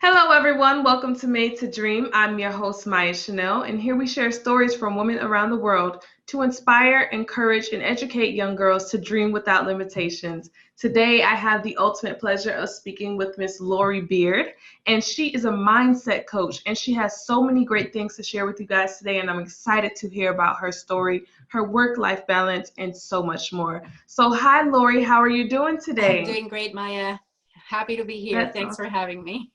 Hello, everyone. Welcome to Made to Dream. I'm your host, Maya Chanel, and here we share stories from women around the world to inspire, encourage, and educate young girls to dream without limitations. Today, I have the ultimate pleasure of speaking with Miss Lori Beard, and she is a mindset coach, and she has so many great things to share with you guys today, and I'm excited to hear about her story, her work-life balance, and so much more. So, hi, Lori. How are you doing I'm today? doing great, Maya. Happy to be here. That's Thanks for awesome. having me.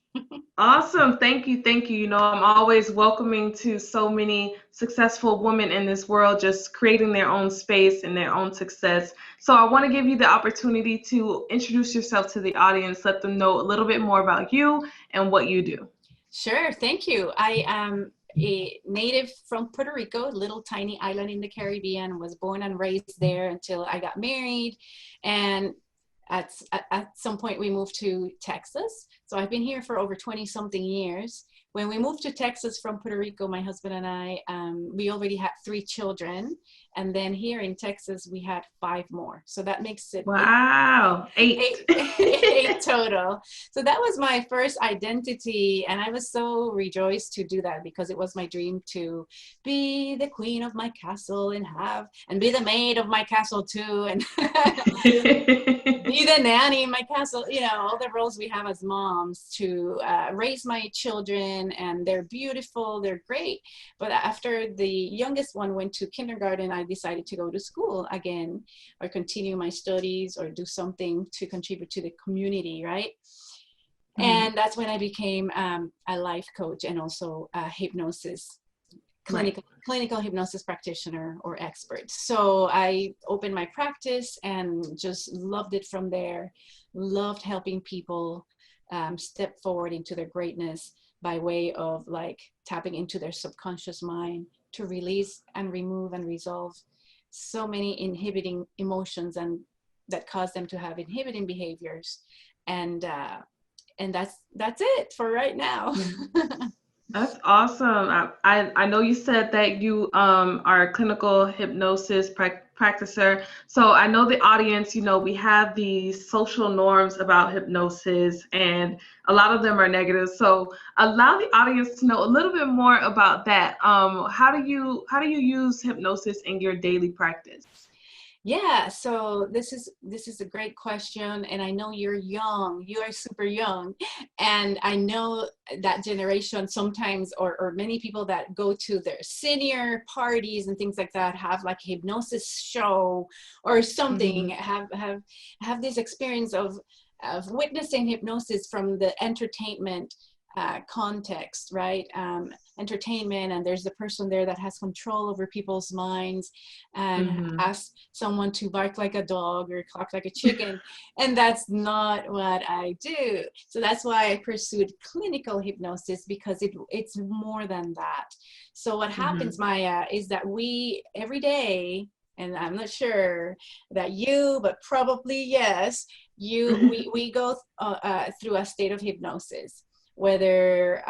Awesome. Thank you. Thank you. I'm always welcoming to so many successful women in this world, just creating their own space and their own success. So I want to give you the opportunity to introduce yourself to the audience, let them know a little bit more about you and what you do. Sure, thank you. I am a native from Puerto Rico, a little tiny island in the Caribbean, was born and raised there until I got married. And at some point, we moved to Texas. So I've been here for over 20 something years. When we moved to Texas from Puerto Rico, my husband and I, we already had 3 children. And then here in Texas, we had 5 more. So that makes it eight Wow. Eight. eight total. So that was my first identity. And I was so rejoiced to do that because it was my dream to be the queen of my castle and be the maid of my castle too. And be the nanny in my castle, all the roles we have as moms to raise my children, and they're beautiful, they're great. But after the youngest one went to kindergarten, I decided to go to school again or continue my studies or do something to contribute to the community, right? Mhm. And that's when I became a life coach and also a hypnosis Right. clinical hypnosis practitioner or expert. So I opened my practice and just loved it from there. Loved helping people step forward into their greatness by way of like tapping into their subconscious mind to release and remove and resolve so many inhibiting emotions and that cause them to have inhibiting behaviors. And that's it for right now. That's awesome. I know you said that you are a clinical hypnosis practitioner. So I know the audience, we have these social norms about hypnosis and a lot of them are negative. So allow the audience to know a little bit more about that. How do you use hypnosis in your daily practice? Yeah, so this is a great question, and I know you're young. You are super young, and I know that generation sometimes, or many people that go to their senior parties and things like that have like hypnosis show or something. Hmm. Have this experience of witnessing hypnosis from the entertainment context, right? Entertainment, and there's the person there that has control over people's minds and Hmm. asks someone to bark like a dog or cluck like a chicken. And that's not what I do. So that's why I pursued clinical hypnosis, because it's more than that. So what happens, Hmm. Maya, is that we every day, and I'm not sure that you, but probably yes, we go through a state of hypnosis, whether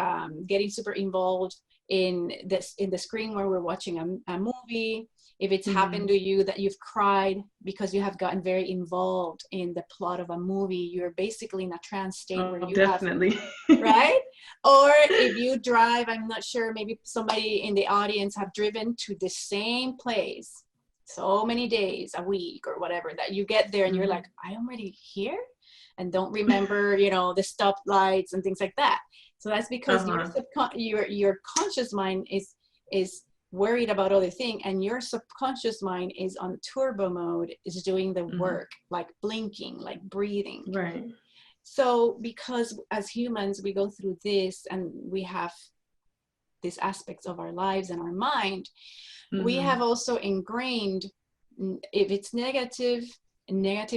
getting super involved in the screen where we're watching a movie. If it's happened Hmm. to you that you've cried because you have gotten very involved in the plot of a movie, you're basically in a trance state where Oh, you have, definitely. right? Or if you drive, I'm not sure, maybe somebody in the audience have driven to the same place so many days a week or whatever, that you get there and you're like, Hmm. I am already here, and don't remember, the stoplights and things like that. So that's because Uh-huh. your conscious mind is worried about other thing, and your subconscious mind is on turbo mode, is doing the Hmm. work, like blinking, like breathing. Right. So because as humans we go through this, and we have these aspects of our lives and our mind, we have Hmm. also ingrained, if it's negative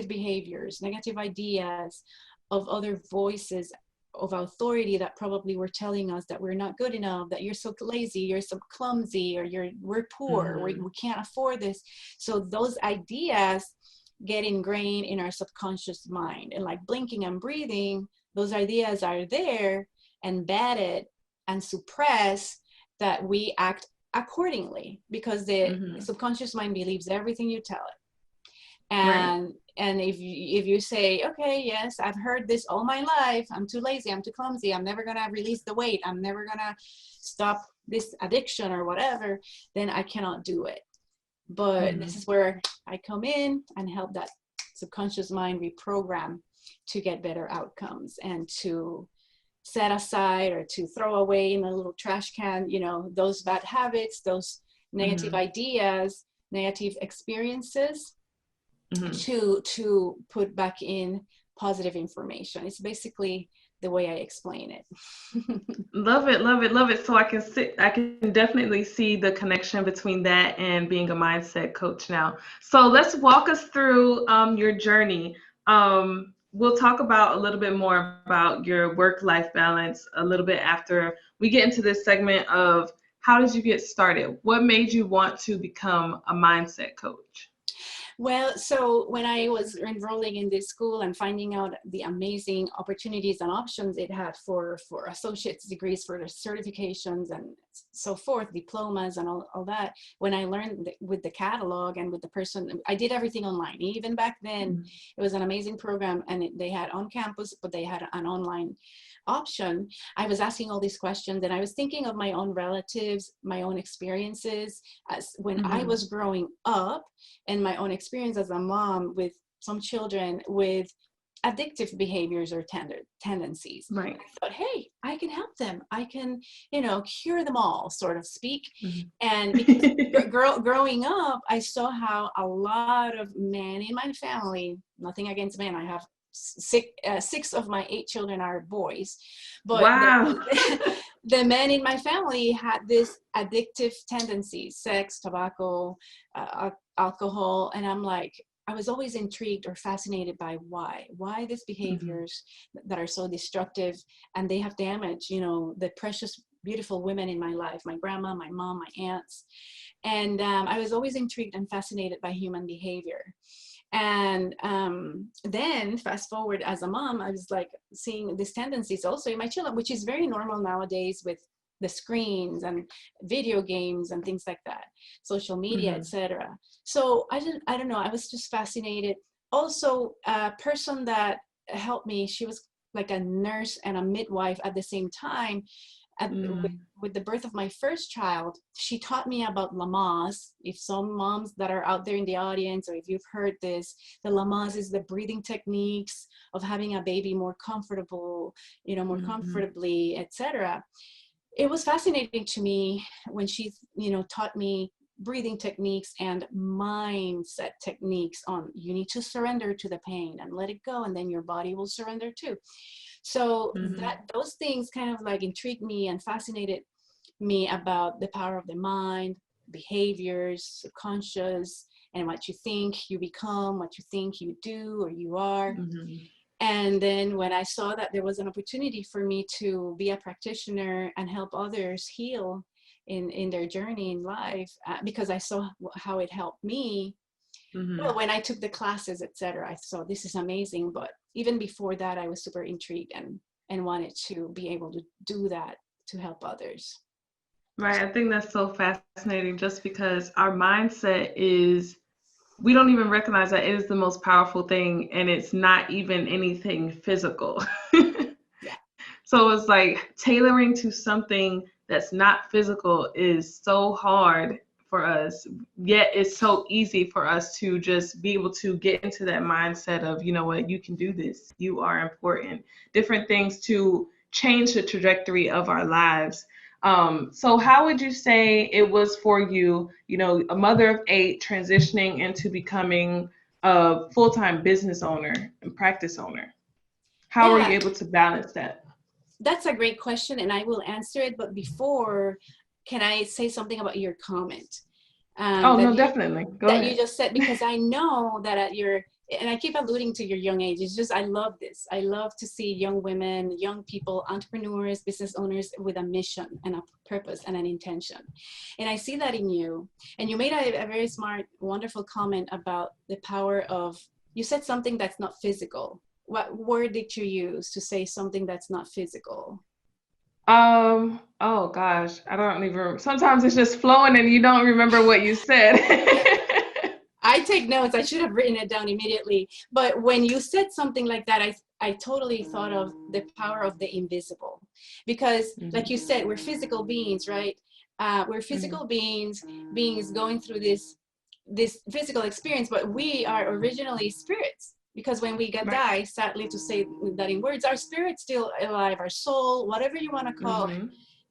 behaviors, negative ideas of other voices of authority that probably were telling us that we're not good enough, that you're so lazy, you're so clumsy, or we're poor, we Hmm. can't afford this. So those ideas get ingrained in our subconscious mind, and like blinking and breathing, those ideas are there, embedded and suppressed, that we act accordingly because the Hmm. subconscious mind believes everything you tell it. Right. And if you say, okay, yes, I've heard this all my life, I'm too lazy, I'm too clumsy, I'm never gonna release the weight, I'm never gonna stop this addiction or whatever, then I cannot do it. But this is where I come in and help that subconscious mind reprogram to get better outcomes and to set aside or to throw away in a little trash can, you know, those bad habits, those negative ideas, negative experiences, to put back in positive information. It's basically the way I explain it. Love it, love it, love it. So I can definitely see the connection between that and being a mindset coach now. So let's walk us through your journey. We'll talk about a little bit more about your work-life balance a little bit after we get into this segment of how did you get started? What made you want to become a mindset coach? Well, so when I was enrolling in this school and finding out the amazing opportunities and options it had for associate's degrees, for the certifications and so forth, diplomas and all that, when I learned with the catalog and with the person, I did everything online. Even back then, it was an amazing program, and they had on campus, but they had an online option. I was asking all these questions, and I was thinking of my own relatives, my own experiences as when I was growing up, and my own experience as a mom with some children with addictive behaviors or tendencies. Right. I thought, hey, I can help them. I can, you know, cure them all, sort of speak. And because growing up, I saw how a lot of men in my family, nothing against men, I have six of my 8 children are boys, but Wow. the men in my family had this addictive tendencies, sex, tobacco, alcohol. And I'm like, I was always intrigued or fascinated by why these behaviors that are so destructive, and they have damaged, you know, the precious, beautiful women in my life, my grandma, my mom, my aunts. And I was always intrigued and fascinated by human behavior. And then fast forward as a mom, I was like seeing these tendencies also in my children, which is very normal nowadays with the screens and video games and things like that, social media, etc. So I don't know, I was just fascinated. Also, a person that helped me, she was like a nurse and a midwife at the same time. With the birth of my first child, she taught me about Lamaze. If some moms that are out there in the audience, or if you've heard this, the Lamaze is the breathing techniques of having a baby more comfortable, you know, more comfortably, etc. It was fascinating to me when she, you know, taught me breathing techniques and mindset techniques on you need to surrender to the pain and let it go, and then your body will surrender too. So that those things kind of like intrigued me and fascinated me about the power of the mind, behaviors, subconscious, and what you think you become, what you think you do or you are. And then when I saw that there was an opportunity for me to be a practitioner and help others heal in their journey in life, because I saw how it helped me. Well, when I took the classes, etc., I saw this is amazing. But even before that, I was super intrigued and wanted to be able to do that to help others. Right. I think that's so fascinating just because our mindset is, we don't even recognize that it is the most powerful thing, and it's not even anything physical. Yeah. So it's like tailoring to something that's not physical is so hard for us, yet it's so easy for us to just be able to get into that mindset of, you know what, you can do this, you are important, different things to change the trajectory of our lives. So how would you say it was for you, you know, a mother of 8 transitioning into becoming a full-time business owner and practice owner? How were you Yeah, able to balance that? that's a great question, and I will answer it. But before, can I say something about your comment Oh, that no, definitely. Go that you ahead. just said? Because I know that at your, and I keep alluding to your young age. It's just, I love this. I love to see young women, young people, entrepreneurs, business owners with a mission and a purpose and an intention. And I see that in you. And you made a very smart, wonderful comment about the power of, you said something that's not physical. What word did you use to say something that's not physical? Oh gosh, I don't even, sometimes it's just flowing and you don't remember what you said. I take notes. I should have written it down immediately. But when you said something like that, I totally thought of the power of the invisible, because like you said, we're physical beings, right? We're physical beings going through this physical experience, but we are originally spirits, because when we die, sadly to say that in words, our spirit's still alive, our soul, whatever you want to call it,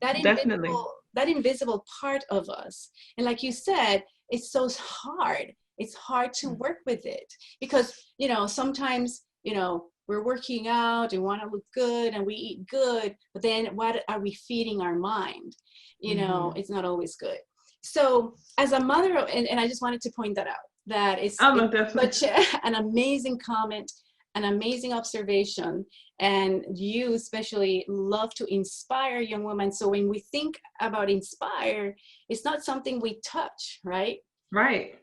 Definitely. that invisible part of us. And like you said, it's so hard. It's hard to work with it, because, you know, sometimes, you know, we're working out and want to look good and we eat good, but then what are we feeding our mind? You know, it's not always good. So as a mother, and I just wanted to point that out, that it's such an amazing comment, an amazing observation. And you especially love to inspire young women. So when we think about inspire, it's not something we touch, right? Right.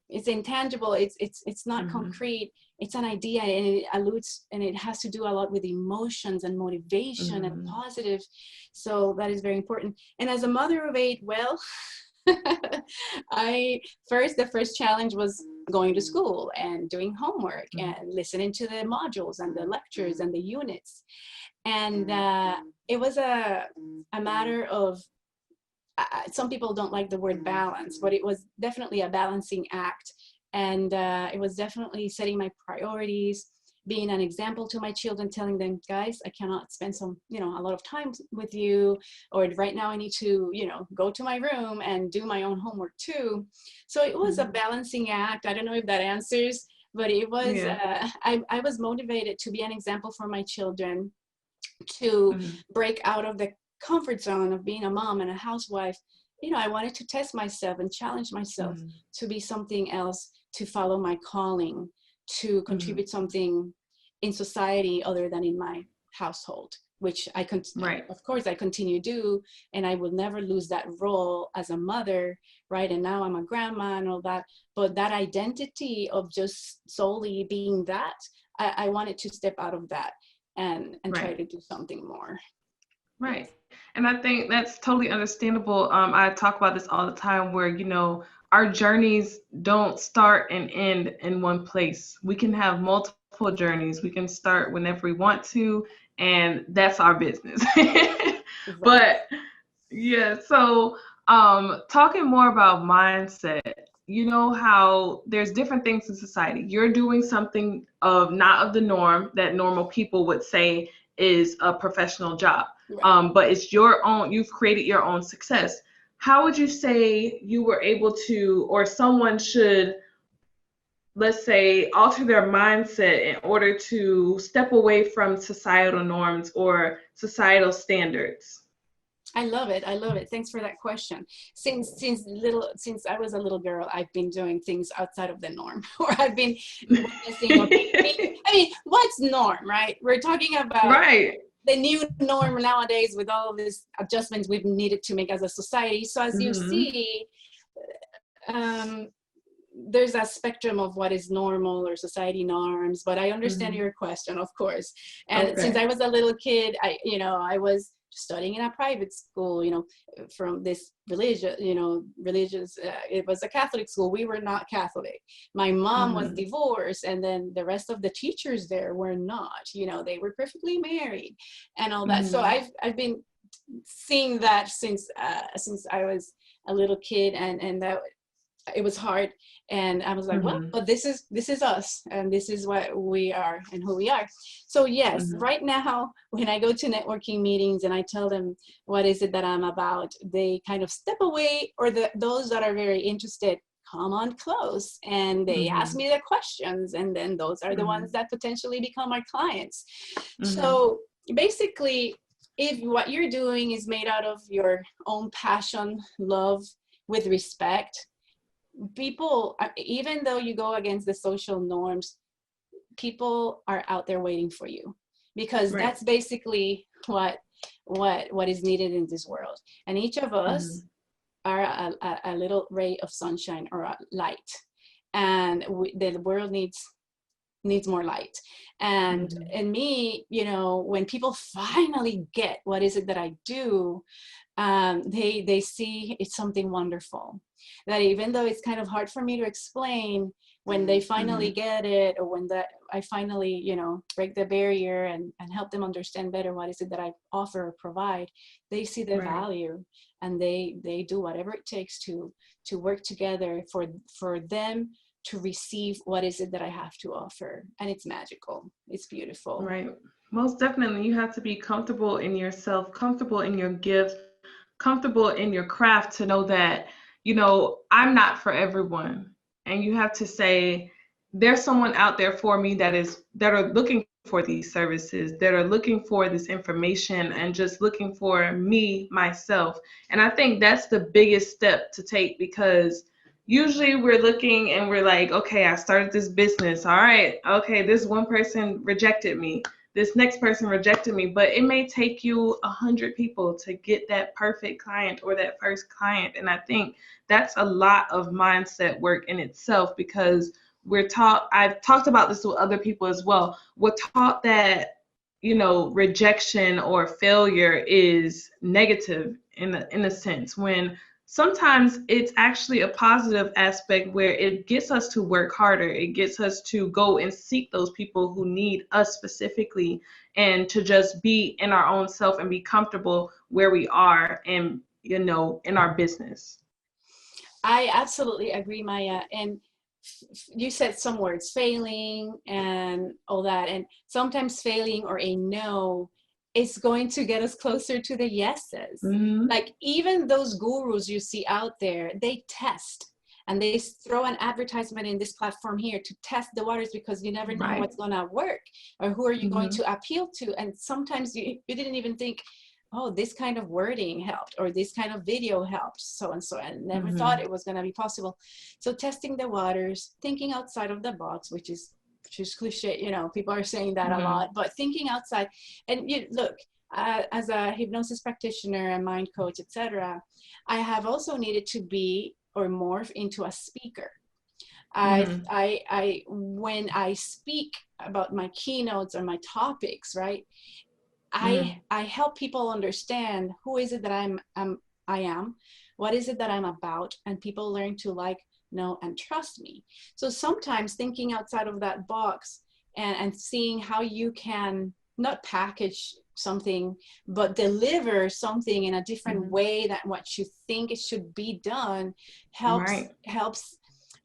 It's intangible. It's not concrete. It's an idea, and it alludes, and it has to do a lot with emotions and motivation and positive. So that is very important. And as a mother of 8, well, the first challenge was going to school and doing homework and listening to the modules and the lectures and the units. And it was a matter of, some people don't like the word balance, but it was definitely a balancing act. And it was definitely setting my priorities, being an example to my children, telling them, guys, I cannot spend a lot of time with you, or right now I need to, go to my room and do my own homework too. So it was a balancing act. I don't know if that answers, but it was, I was motivated to be an example for my children, to break out of the comfort zone of being a mom and a housewife. I wanted to test myself and challenge myself to be something else, to follow my calling, to contribute something in society other than in my household, which of course I continue to do, and I will never lose that role as a mother, right? And now I'm a grandma and all that, but that identity of just solely being that, I wanted to step out of that and try to do something more. Right. And I think that's totally understandable. I talk about this all the time where, our journeys don't start and end in one place. We can have multiple journeys. We can start whenever we want to, and that's our business. But yeah, so talking more about mindset, how there's different things in society. You're doing something not of the norm that normal people would say is a professional job. But it's your own, you've created your own success. How would you say you were able to, or someone should, let's say, alter their mindset in order to step away from societal norms or societal standards? I love it. Thanks for that question. Since I was a little girl, I've been doing things outside of the norm, or I've been witnessing. I mean, what's norm, right? We're talking about the new norm nowadays with all of these adjustments we've needed to make as a society. So as you see, there's a spectrum of what is normal or society norms, but I understand your question, of course. And since I was a little kid, I was studying in a private school, from this religious, it was a Catholic school. We were not Catholic. My mom was divorced, and then the rest of the teachers there were not, they were perfectly married and all that. So I've been seeing that since I was a little kid, and that it was hard. And I was like, well, but this is us, and this is what we are and who we are. So yes, right now, when I go to networking meetings and I tell them what is it that I'm about, they kind of step away, or those that are very interested come on close, and they ask me the questions, and then those are the ones that potentially become our clients. So basically, if what you're doing is made out of your own passion, love, with respect, people, even though you go against the social norms, people are out there waiting for you, because that's basically what is needed in this world. And each of us are a little ray of sunshine or a light, and the world needs needs more light. And in me, you know, when people finally get what is it that I do, they see it's something wonderful, that even though it's kind of hard for me to explain, when they finally get it, or when I finally, you know, break the barrier and help them understand better what is it that I offer or provide, they see the value, and they do whatever it takes to work together for them to receive what is it that I have to offer. And it's magical. It's beautiful. Right. Most definitely. You have to be comfortable in yourself, comfortable in your gifts, comfortable in your craft to know that, you know, I'm not for everyone. And you have to say, there's someone out there for me that are looking for these services, that are looking for this information, and just looking for me, myself. And I think that's the biggest step to take, because usually we're looking and we're like, okay, I started this business. All right, okay, this one person rejected me. This next person rejected me, but it may take you 100 people to get that perfect client or that first client. And I think that's a lot of mindset work in itself, because we're taught, I've talked about this with other people as well, we're taught that, you know, rejection or failure is negative in a sense, when sometimes it's actually a positive aspect where it gets us to work harder. It gets us to go and seek those people who need us specifically, and to just be in our own self and be comfortable where we are, and, you know, in our business. I absolutely agree, Maya. And you said some words, failing and all that. And sometimes failing or a no is going to get us closer to the yeses. Like even those gurus you see out there, they test and they throw an advertisement in this platform here to test the waters, because you never know what's going to work or who are you going to appeal to. And sometimes you didn't even think, oh, this kind of wording helped, or this kind of video helped, so and so, and never thought it was going to be possible. So testing the waters, thinking outside of the box, which is cliche, you know, people are saying that a lot, but thinking outside. And you look, as a hypnosis practitioner and mind coach, etc., I have also needed to be or morph into a speaker. I when I speak about my keynotes or my topics, right, I help people understand who is it that I am, what is it that I'm about, and people learn to like, know, and trust me. So sometimes thinking outside of that box and seeing how you can not package something, but deliver something in a different way than what you think it should be done helps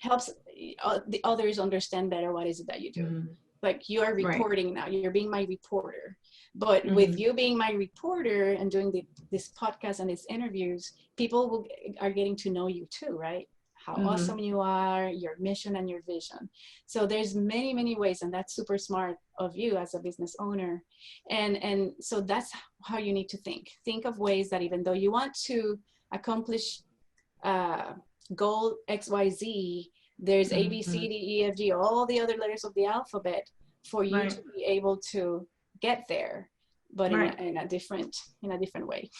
the others understand better what is it that you do. Like you are reporting now, you're being my reporter. But with you being my reporter and doing this podcast and these interviews, people are getting to know you too, right? How awesome you are, your mission and your vision. So there's many, many ways, and that's super smart of you as a business owner. And so that's how you need to think. Think of ways that even though you want to accomplish goal XYZ, there's A, B, C, D, E, F, G, all the other letters of the alphabet for you to be able to get there, but in a different way.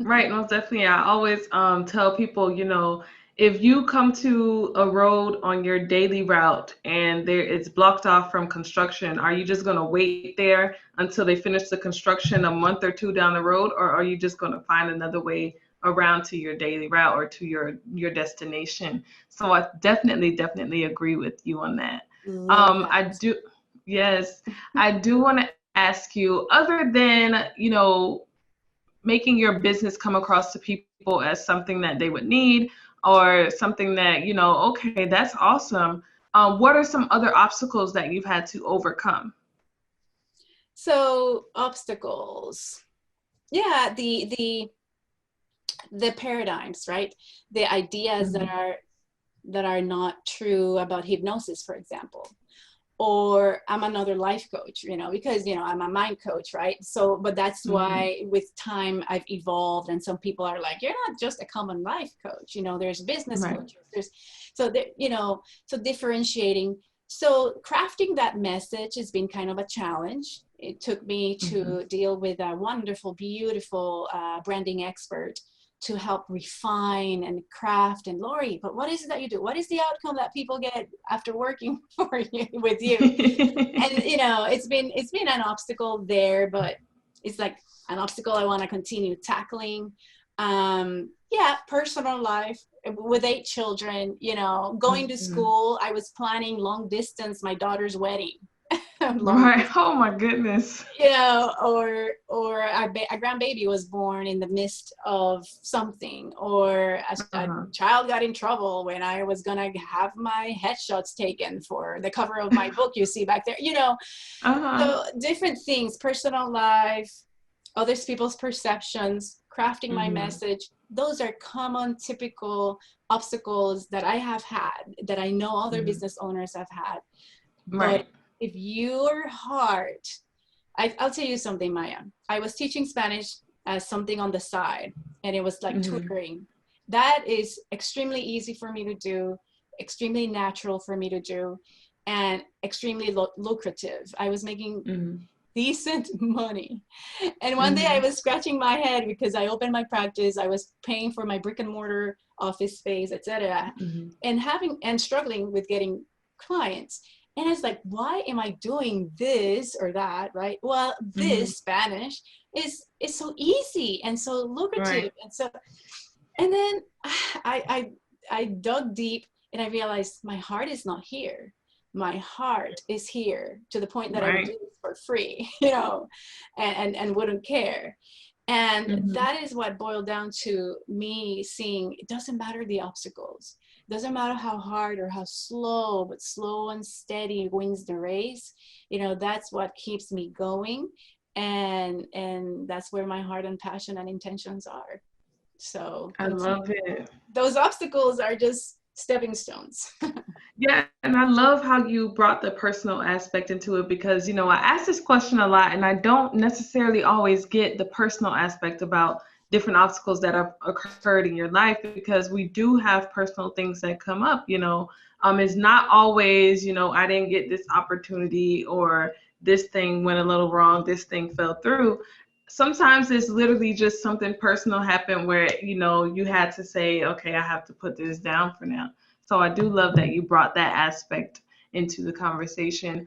Right, most definitely. I always tell people, you know, if you come to a road on your daily route and it's blocked off from construction, are you just going to wait there until they finish the construction a month or two down the road, or are you just going to find another way around to your daily route or to your destination? So I definitely agree with you on that. I do want to ask you, other than, you know, making your business come across to people as something that they would need, or something that, you know, okay, that's awesome. What are some other obstacles that you've had to overcome? So obstacles, yeah, the paradigms, right? The ideas that are not true about hypnosis, for example. Or I'm another life coach, you know, because, you know, I'm a mind coach, right? So, but that's why with time I've evolved, and some people are like, you're not just a common life coach, you know, there's business coaches, you know, so differentiating. So crafting that message has been kind of a challenge. It took me to deal with a wonderful, beautiful branding expert to help refine and craft. And Lori, but what is it that you do? What is the outcome that people get after working for you with you? And you know, it's been an obstacle there, but it's like an obstacle I want to continue tackling. Yeah, personal life with 8 children, you know, going to school. I was planning long distance, my daughter's wedding. Right. Oh my goodness. You know, or a grandbaby was born in the midst of something, or a child got in trouble when I was gonna have my headshots taken for the cover of my book you see back there, you know. So different things, personal life, other people's perceptions, crafting my message. Those are common, typical obstacles that I have had, that I know other business owners have had. But if your heart, I'll tell you something, Maya. I was teaching Spanish as something on the side, and it was like tutoring. That is extremely easy for me to do, extremely natural for me to do, and extremely lucrative. I was making decent money. And one day I was scratching my head because I opened my practice. I was paying for my brick and mortar office space, etc., and struggling with getting clients. And I was like, why am I doing this or that, right? Well, this Spanish is so easy and so lucrative. And then I dug deep, and I realized my heart is not here. My heart is here, to the point that I would do this for free, you know, and wouldn't care. And that is what boiled down to me seeing it doesn't matter the obstacles. Doesn't matter how hard or how slow, but slow and steady wins the race. You know, that's what keeps me going. And that's where my heart and passion and intentions are. So I love it. Those obstacles are just stepping stones. Yeah, and I love how you brought the personal aspect into it, because, you know, I ask this question a lot and I don't necessarily always get the personal aspect about different obstacles that have occurred in your life, because we do have personal things that come up, you know. It's not always, you know, I didn't get this opportunity, or this thing went a little wrong, this thing fell through. Sometimes it's literally just something personal happened where, you know, you had to say, okay, I have to put this down for now. So I do love that you brought that aspect into the conversation.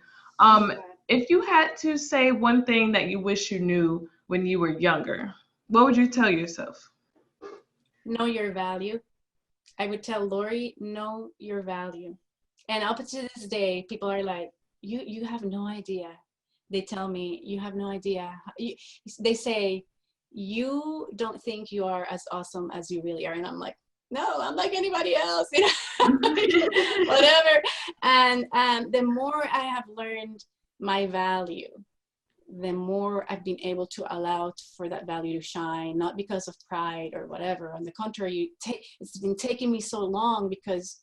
If you had to say one thing that you wish you knew when you were younger, what would you tell yourself? Know your value. I would tell Lori, know your value. And up to this day, people are like, you have no idea. They tell me, you have no idea. They say, you don't think you are as awesome as you really are. And I'm like, no, I'm like anybody else, you know, whatever. And the more I have learned my value, the more I've been able to allow for that value to shine, not because of pride or whatever. On the contrary, it's been taking me so long because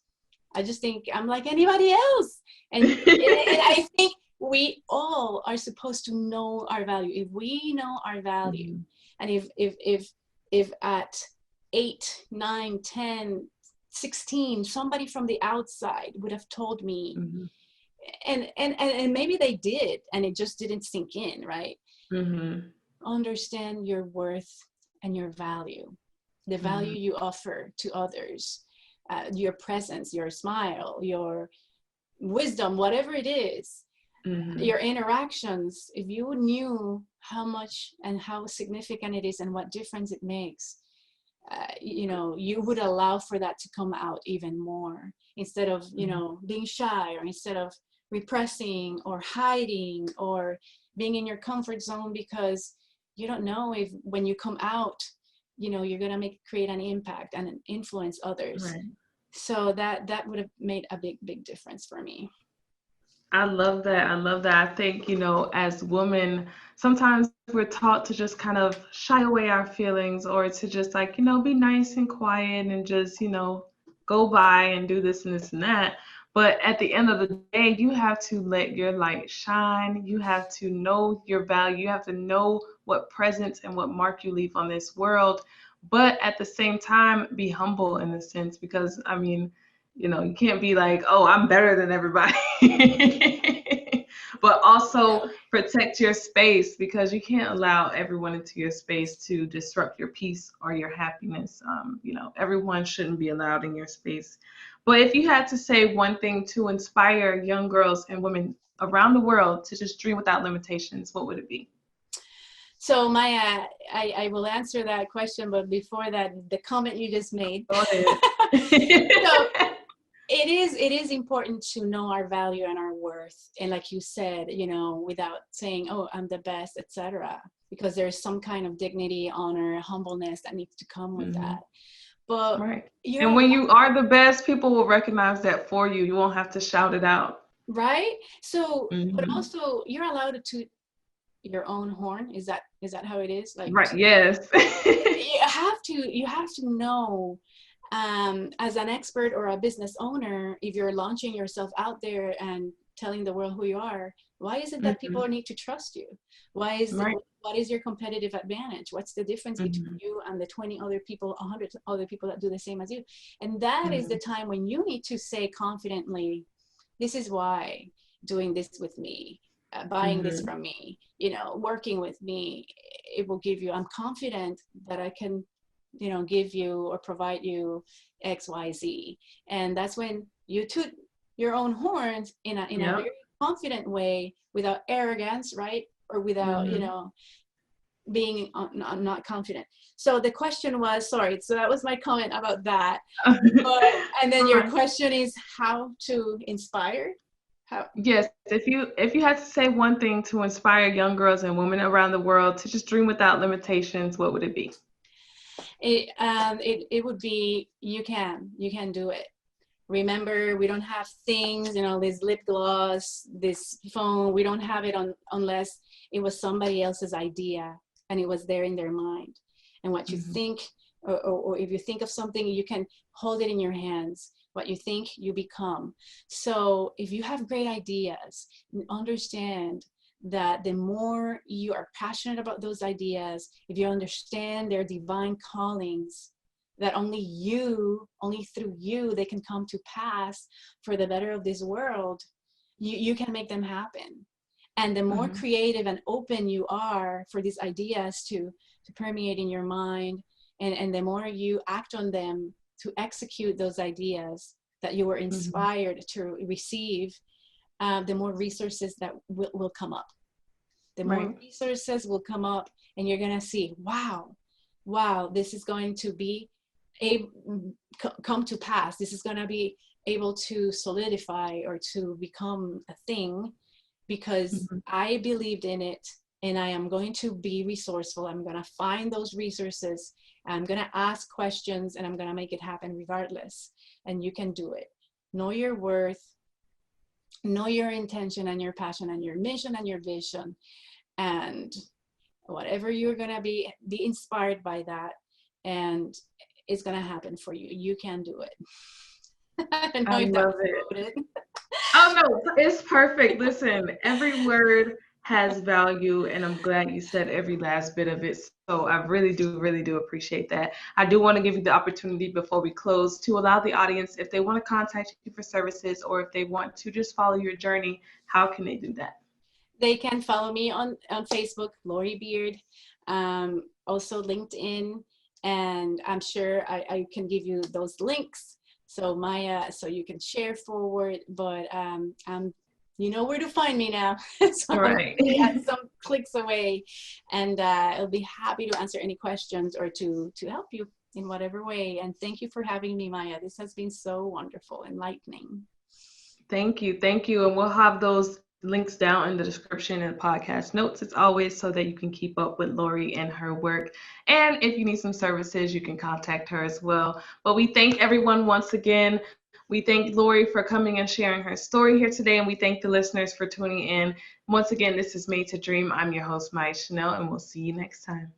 I just think I'm like anybody else. And I think we all are supposed to know our value. If we know our value, and if at 8, 9, 10, 16, somebody from the outside would have told me, and maybe they did, and it just didn't sink in, right? Understand your worth and your value, the value you offer to others, your presence, your smile, your wisdom, whatever it is, your interactions. If you knew how much and how significant it is and what difference it makes, you know, you would allow for that to come out even more, instead of, you know, being shy, or instead of repressing or hiding or being in your comfort zone, because you don't know if when you come out, you know, you're going to create an impact and influence others. So that would have made a big difference for me. I love that. I love that. I think, you know, as women, sometimes we're taught to just kind of shy away our feelings, or to just like, you know, be nice and quiet and just, you know, go by and do this and this and that. But at the end of the day, you have to let your light shine. You have to know your value. You have to know what presence and what mark you leave on this world. But at the same time, be humble in a sense, because, I mean, you know, you can't be like, oh, I'm better than everybody. but also Yeah. protect your space, because you can't allow everyone into your space to disrupt your peace or your happiness. Everyone shouldn't be allowed in your space. But if you had to say one thing to inspire young girls and women around the world to just dream without limitations, what would it be? So Maya, I will answer that question, but before that, the comment you just made. Go ahead. So it is important to know our value and our worth, and like you said, without saying, oh, I'm the best, etc., because there's some kind of dignity, honor, humbleness that needs to come with that. But Right. you're And when you are the best, people will recognize that for you. You won't have to shout it out. right. So, but Hmm. also you're allowed to toot your own horn. Is that how it is? Like, Right. Yes. you have to know, as an expert or a business owner, if you're launching yourself out there and telling the world who you are, why is it that Hmm. people need to trust you? Why is it, Right. what is your competitive advantage? What's the difference between Hmm. you and the 20 other people, 100 other people that do the same as you? And that is the time when you need to say confidently, this is why doing this with me, buying this Hmm. from me, working with me, it will give you, I'm confident that I can, give you or provide you XYZ. And that's when you toot your own horns in a Yep. very confident way, without arrogance, right? Or without, Hmm. being not confident. So the question was, sorry, so that was my comment about that. But, and then your Right. question is how to inspire. How, Yes. If you had to say one thing to inspire young girls and women around the world to just dream without limitations, what would it be? it would be, you can do it. Remember, we don't have things, this lip gloss, this phone, we don't have it unless it was somebody else's idea and it was there in their mind. And what you Hmm. think, or if you think of something, you can hold it in your hands. What you think, you become. So if you have great ideas, understand that the more you are passionate about those ideas, if you understand their divine callings, that only through you, they can come to pass for the better of this world, you can make them happen. And the more Hmm. creative and open you are for these ideas to permeate in your mind, and the more you act on them to execute those ideas that you were Hmm. inspired to receive, the more resources that will come up. The more Right. resources will come up, and you're going to see, wow, this is going to be come to pass. This is going to be able to solidify or to become a thing, because Hmm. I believed in it, and I am going to be resourceful. I'm going to find those resources. I'm going to ask questions, and I'm going to make it happen regardless. And you can do it. Know your worth, know your intention and your passion and your mission and your vision. And whatever you're going to be inspired by that, and it's going to happen for you. You can do it. I don't know I if that love was it. loaded. Oh no, it's perfect. Listen, every word has value, and I'm glad you said every last bit of it. So I really do appreciate that. I do want to give you the opportunity before we close to allow the audience, if they want to contact you for services or if they want to just follow your journey, how can they do that? They can follow me on Facebook, Lori Beard, also LinkedIn, and I'm sure I can give you those links. So Maya, so you can share forward, but you know where to find me now. So All I'm right. really at some clicks away, and I'll be happy to answer any questions or to help you in whatever way. And thank you for having me, Maya. This has been so wonderful, enlightening. Thank you. Thank you. And we'll have those links down in the description and podcast notes, as always, so that you can keep up with Lori and her work. And if you need some services, you can contact her as well. But we thank everyone once again. We thank Lori for coming and sharing her story here today. And we thank the listeners for tuning in. Once again, this is Made to Dream. I'm your host, Maya Chanel, and we'll see you next time.